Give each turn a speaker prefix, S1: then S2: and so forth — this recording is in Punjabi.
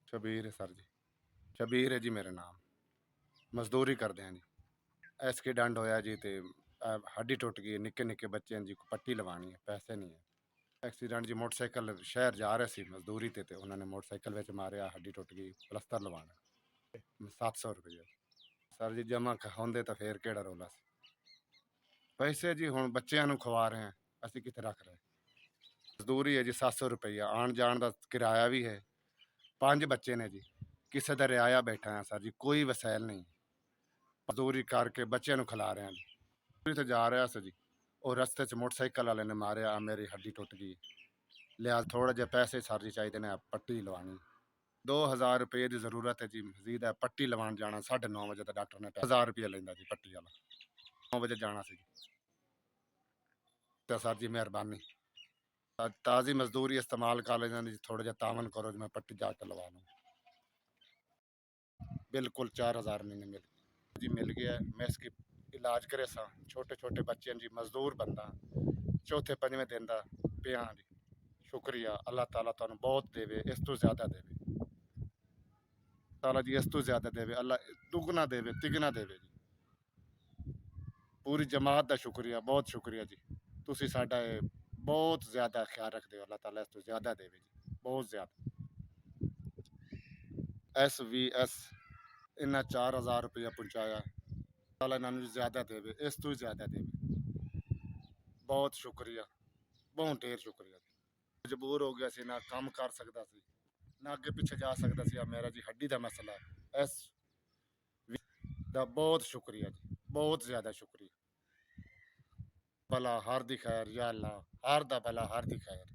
S1: ਸ਼ਬੀਰ ਹੈ ਸਰ ਜੀ। ਸ਼ਬੀਰ ਹੈ ਜੀ ਮੇਰਾ ਨਾਮ। ਮਜ਼ਦੂਰੀ ਕਰਦੇ ਹਾਂ ਜੀ। ਐਕਸੀਡੈਂਟ ਹੋਇਆ ਜੀ ਤੇ ਹੱਡੀ ਟੁੱਟ ਗਈ। ਨਿੱਕੇ ਨਿੱਕੇ ਬੱਚਿਆਂ ਜੀ ਪੱਟੀ ਲਵਾਉਣੀ ਹੈ, ਪੈਸੇ ਨਹੀਂ ਹੈ। ਐਕਸੀਡੈਂਟ ਜੀ, ਮੋਟਰਸਾਈਕਲ ਸ਼ਹਿਰ ਜਾ ਰਿਹਾ ਸੀ ਮਜ਼ਦੂਰੀ ਤੇ ਉਹਨਾਂ ਨੇ ਮੋਟਰਸਾਈਕਲ ਵਿੱਚ ਮਾਰਿਆ, ਹੱਡੀ ਟੁੱਟ ਗਈ। ਪਲਸਤਰ ਲਵਾਉਣਾ 700 ਰੁਪਏ। ਸਰ ਜੀ ਜਮ੍ਹਾਂ ਹੁੰਦੇ ਤਾਂ ਫੇਰ ਕਿਹੜਾ ਰੋਲਾ ਸੀ। ਪੈਸੇ ਜੀ ਹੁਣ ਬੱਚਿਆਂ ਨੂੰ ਖਵਾ ਰਹੇ ਹਾਂ, ਅਸੀਂ ਕਿੱਥੇ ਰੱਖ ਰਹੇ। ਮਜ਼ਦੂਰੀ ਹੈ ਜੀ 700 ਰੁਪਈਆ, ਆਉਣ ਜਾਣ ਦਾ ਕਿਰਾਇਆ ਵੀ ਹੈ। 5 ਬੱਚੇ ਨੇ ਜੀ, ਕਿਸੇ ਦਾ ਰਿਆਇਆ ਬੈਠਾ ਹੈ ਸਰ ਜੀ, ਕੋਈ ਵਸੈਲ ਨਹੀਂ। ਮਜ਼ਦੂਰੀ ਕਰਕੇ ਬੱਚਿਆਂ ਨੂੰ ਖਿਲਾ ਰਹੇ ਹਾਂ ਜੀ। ਮਜ਼ਦੂਰੀ ਤੇ ਜਾ ਰਿਹਾ ਸੀ ਜੀ, ਉਹ ਰਸਤੇ 'ਚ ਮੋਟਰਸਾਈਕਲ ਵਾਲੇ ਨੇ ਮਾਰਿਆ, ਮੇਰੀ ਹੱਡੀ ਟੁੱਟ ਗਈ। ਲਿਆ ਥੋੜ੍ਹਾ ਜਿਹਾ ਪੈਸੇ ਸਰ ਜੀ ਚਾਹੀਦੇ ਨੇ, ਪੱਟੀ ਲਵਾਉਣੀ। 2000 ਰੁਪਏ ਦੀ ਜ਼ਰੂਰਤ ਹੈ ਜੀ ਮਜ਼ੀਦ ਹੈ। ਪੱਟੀ ਲਵਾਉਣ ਜਾਣਾ 9:30 ਵਜੇ ਦਾ ਡਾਕਟਰ ਨੇ 1000 ਰੁਪਏ ਲੈਂਦਾ ਜੀ ਪੱਟੀ ਵਾਲਾ। 9 ਵਜੇ ਜਾਣਾ ਸੀ ਜੀ। ਤੇ ਸਰ ਜੀ ਮਿਹਰਬਾਨੀ, ਤਾਜ਼ੀ ਮਜ਼ਦੂਰੀ ਇਸਤੇਮਾਲ ਕਰ ਲੈਂਦੇ ਜੀ, ਥੋੜ੍ਹਾ ਜਿਹਾ ਤਾਵਨ ਕਰੋ ਜੀ, ਮੈਂ ਪੱਟੀ ਜਾ ਕੇ ਲਵਾ ਲੂੰ। ਬਿਲकुल 4000 महीने मिल जी मिल गया। मैं इसकी इलाज करे सा, छोटे छोटे बच्चे जी, मजदूर बंदा, चौथे पंजवें दिन का पिया जी। शुक्रिया, अल्लाह ताला तुहानू बहुत देवे, इस तो ज़्यादा देवे ताला जी, इस तो ज़्यादा देवे अल्लाह, दुगना देवे तिगना देवे जी। पूरी जमात का शुक्रिया, बहुत शुक्रिया जी। तुसी साडा बहुत ज़्यादा ख्याल रखते हो, अल्लाह ताला इस तो ज़्यादा देवे जी, बहुत ज़्यादा। SVS इन्हें 4000 रुपया पहुँचाया, ताला इन्होंने ज़्यादा देवे, इस तो ज़्यादा देवे। बहुत शुक्रिया, बहुत ढेर शुक्रिया। मजबूर हो गया सी, ना काम कर सकता सी, ना अगे पिछे जा सकता सी। मेरा जी हड्डी का मसला है, इस दा बहुत शुक्रिया जी, बहुत ज़्यादा शुक्रिया। भला हर दी खैर या अल्लाह, हर दा भला हर दी खैर।